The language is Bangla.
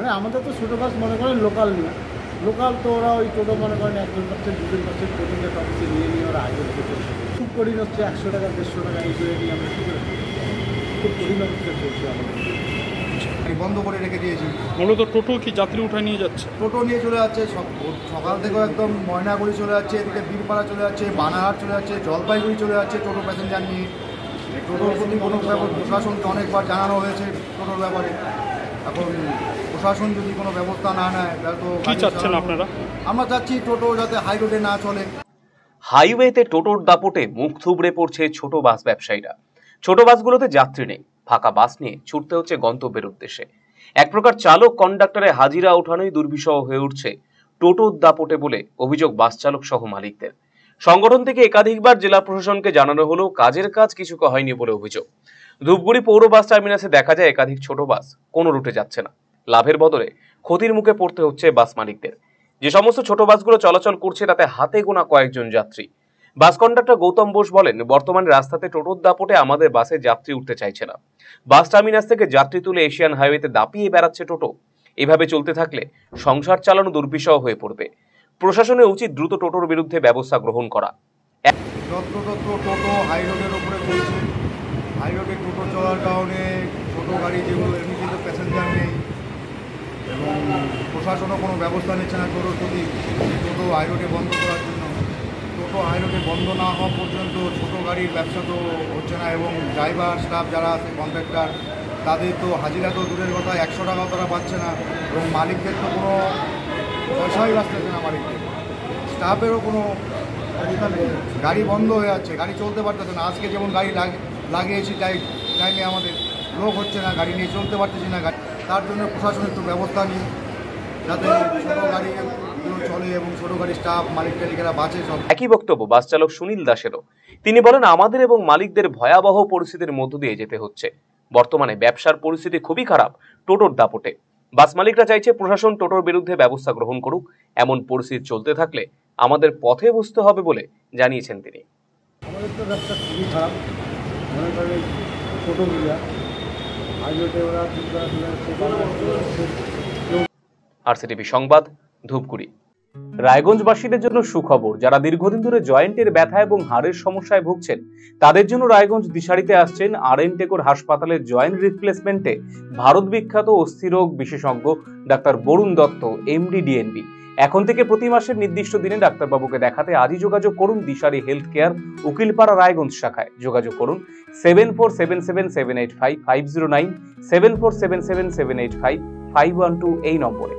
মানে আমাদের তো ছোটো বাস মনে করেন লোকাল নিয়ে, লোকাল তো ওরা ওই টোটো মনে করেন 1-2 পার্সেন্ট টোটোকে অফিসে নিয়ে ওরা আগে চলছে। খুব কঠিন হচ্ছে, 100 টাকা 150 টাকা এই করে নিয়ে আমরা কী করে খুব কঠিন অবস্থা চলছে আমাদের। বন্ধ করে রেখে দিয়েছি। মূলত টোটো কি যাত্রী উঠায় নিয়ে যাচ্ছে? টোটো নিয়ে চলে যাচ্ছে, সকাল থেকেও একদম ময়নাগুড়ি চলে যাচ্ছে, এদিকে বীরপাড়া চলে যাচ্ছে, বানারহাট চলে যাচ্ছে, জলপাইগুড়ি চলে যাচ্ছে টোটো প্যাসেঞ্জার নিয়ে। টোটোর প্রতি কোনো প্রশাসনকে অনেকবার জানানো হয়েছে টোটোর ব্যাপারে। এখন প্রশাসন যদি কোনো ব্যবস্থা না নেয় তাহলে তো কি চাচ্ছেন আপনারা? আমরা চাচ্ছি টোটো যাতে হাই রোডে না চলে। হাইওয়েতে টোটোর দাপটে মুখ থুবড়ে পড়ছে ছোট বাস ব্যবসায়ীরা। ছোট বাসগুলোতে যাত্রী নেই, ফাঁকা বাস নিয়ে ছুটতে হচ্ছে গন্তব্যের উদ্দেশ্যে। এক প্রকার চালক কন্ডাক্টরের হাজিরা ওঠানোই দুর্বিষহ হয়ে উঠছে টোটোর দাপটে বলে অভিযোগ বাস চালক সহ মালিকদের। সংগঠন থেকে একাধিকবার জেলা প্রশাসনকে জানানো হলেও কাজের কাজ কিছু হয়নি বলে অভিযোগ। ধূপগুড়ি পৌর বাস টার্মিনাসে দেখা যায় একাধিক ছোট বাস কোনো রুটে যাচ্ছে না। লাভের বদলে ক্ষতির মুখে পড়তে হচ্ছে বাস মালিকদের। যে সমস্ত ছোট বাসগুলো চলাচল করছে তাতে হাতে গোনা কয়েকজন যাত্রী। বাস কন্ডাক্টর গৌতম বোস বলেন, বর্তমানে রাস্তাতে টোটোর দাপটে আমাদের বাসে যাত্রী উঠতে চাইছে না। বাস টার্মিনাস থেকে যাত্রী তুলে এশিয়ান হাইওয়েতে দাপিয়ে বেড়াচ্ছে টোটো। এভাবে চলতে থাকলে সংসার চালানো দুর্বিষহ হয়ে পড়বে। প্রশাসনের উচিত দ্রুত টোটোর বিরুদ্ধে ব্যবস্থা গ্রহণ করা। টোটো হাই রোডের উপরে চলছে, হাই রোডে টোটো চলার কারণে ছোটো গাড়ি যেগুলো এমনিতে তো প্যাসেঞ্জার নেই এবং প্রশাসনও কোনো ব্যবস্থা নিচ্ছে না টোটোর প্রতি। টোটো হাই রোডে বন্ধ করার জন্য, টোটো হাই রোডে বন্ধ না হওয়া পর্যন্ত ছোটো গাড়ির ব্যবসা তো হচ্ছে না এবং ড্রাইভার স্টাফ যারা আছে কন্ট্রাক্টর তাদের তো হাজিরা তো দূরের কথা, 100 টাকাও তারা পাচ্ছে না এবং মালিকদের তো কোনো পয়সাই বাঁচতেছে না। মালিকদের স্টাফেরও কোনো গাড়ি বন্ধ হয়ে যাচ্ছে, গাড়ি চলতে পারতেছে না। আজকে যেমন গাড়ি লাগিয়েছি টাইমে আমাদের লোক হচ্ছে না, গাড়ি নিয়ে চলতে পারতেছি না গাড়ি। তার জন্য প্রশাসন একটু ব্যবস্থা নিই যাতে ছোটো গাড়িগুলো চলে এবং ছোটো গাড়ির স্টাফ মালিক টালিকেরা বাঁচে সব। একই বক্তব্য বাস চালক সুনীল দাসেরও। তিনি বলেন, আমাদের এবং মালিকদের ভয়াবহ পরিস্থিতির মধ্য দিয়ে যেতে হচ্ছে। বর্তমানে ব্যবসার পরিস্থিতি খুবই খারাপ টোটোর দাপটে। বাস মালিকরা চাইছে প্রশাসন টোটোর বিরুদ্ধে ব্যবস্থা গ্রহণ করুক। এমন পরিস্থিতি চলতে থাকলে আমাদের পথে বসতে হবে বলে জানিয়েছেন তিনি। আমাদের তো ব্যবসা খুবই খারাপ, মনে করেন টোটো মিডিয়া হাইওয়েতে ওরা আরসিটিভি সংবাদ, ধূপগুড়ি। রায়গঞ্জবাসীদের জন্য সুখবর, যারা দীর্ঘদিন ধরে জয়েন্টের ব্যথা এবং হাড়ের সমস্যায় ভুগছেন তাদের জন্য রায়গঞ্জ দিশারিতে আসছেন আর.এন. টেকর হাসপাতালের জয়েন্ট রিপ্লেসমেন্টে ভারত বিখ্যাত অস্থিরোগ বিশেষজ্ঞ doctor Varun Dutta, MD, DNB. এখন থেকে প্রতি মাসের নির্দিষ্ট দিনে ডাক্তারবাবুকে দেখাতে আজই যোগাযোগ করুন দিশারি হেলথ কেয়ার, উকিলপাড়া, রায়গঞ্জ শাখায়। যোগাযোগ করুন 7477785509, 7477785512 এই নম্বরে।